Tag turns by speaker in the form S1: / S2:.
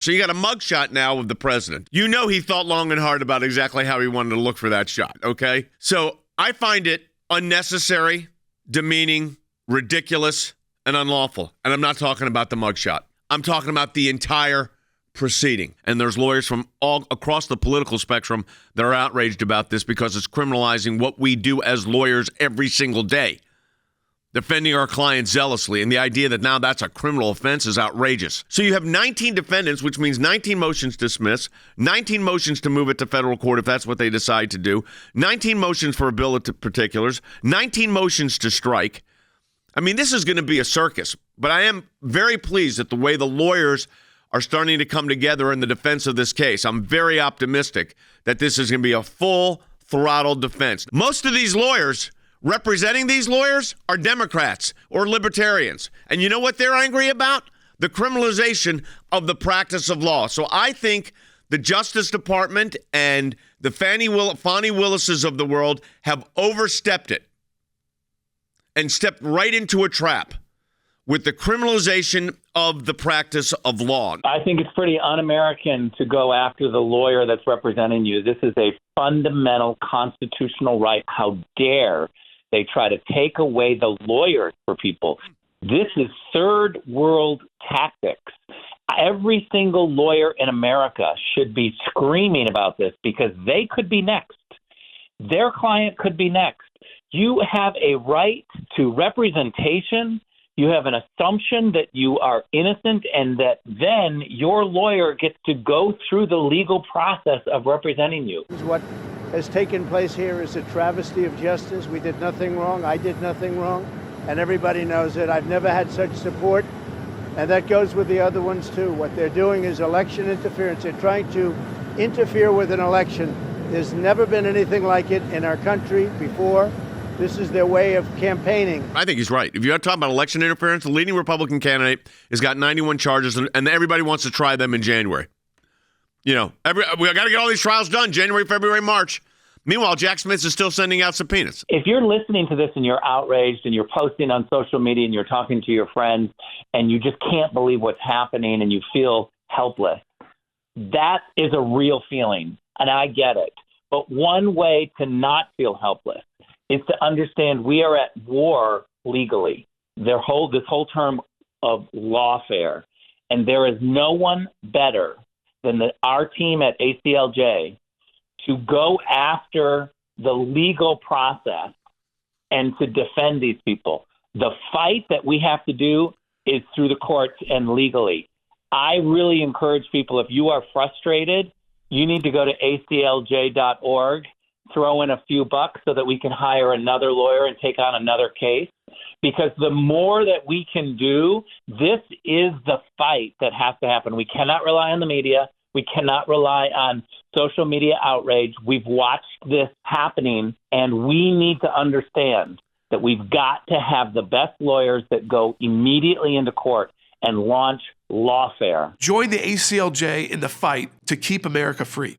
S1: So you got a mugshot now of the president. You know he thought long and hard about exactly how he wanted to look for that shot, okay? So I find it unnecessary, demeaning, ridiculous, and unlawful. And I'm not talking about the mugshot. I'm talking about the entire proceeding. And there's lawyers from all across the political spectrum that are outraged about this because it's criminalizing what we do as lawyers every single day. Defending our clients zealously, and the idea that now that's a criminal offense is outrageous. So you have 19 defendants, which means 19 motions dismissed, 19 motions to move it to federal court if that's what they decide to do, 19 motions for a bill of particulars, 19 motions to strike. I mean, this is going to be a circus, but I am very pleased at the way the lawyers are starting to come together in the defense of this case. I'm very optimistic that this is going to be a full throttle defense. Most of these lawyers representing these lawyers are Democrats or libertarians. And you know what they're angry about? The criminalization of the practice of law. So I think the Justice Department and the Fani Willises of the world have overstepped it and stepped right into a trap with the criminalization of the practice of law.
S2: I think it's pretty un-American to go after the lawyer that's representing you. This is a fundamental constitutional right. How dare they try to take away the lawyers for people. This is third world tactics. Every single lawyer in America should be screaming about this because they could be next. Their client could be next. You have a right to representation. You have an assumption that you are innocent and that then your lawyer gets to go through the legal process of representing you.
S3: What has taken place here is a travesty of justice. We did nothing wrong. I did nothing wrong. And everybody knows it. I've never had such support. And that goes with the other ones, too. What they're doing is election interference. They're trying to interfere with an election. There's never been anything like it in our country before. This is their way of campaigning.
S1: I think he's right. If you're talking about election interference, the leading Republican candidate has got 91 charges, and everybody wants to try them in January. You know, we got to get all these trials done January, February, March. Meanwhile, Jack Smith is still sending out subpoenas.
S2: If you're listening to this and you're outraged and you're posting on social media and you're talking to your friends and you just can't believe what's happening and you feel helpless, that is a real feeling, and I get it. But one way to not feel helpless is to understand we are at war legally. This whole term of lawfare, and there is no one better than our team at ACLJ to go after the legal process and to defend these people. The fight that we have to do is through the courts and legally. I really encourage people, if you are frustrated, you need to go to aclj.org, throw in a few bucks so that we can hire another lawyer and take on another case. Because the more that we can do, this is the fight that has to happen. We cannot rely on the media. We cannot rely on social media outrage. We've watched this happening, and we need to understand that we've got to have the best lawyers that go immediately into court and launch lawfare.
S4: Join the ACLJ in the fight to keep America free.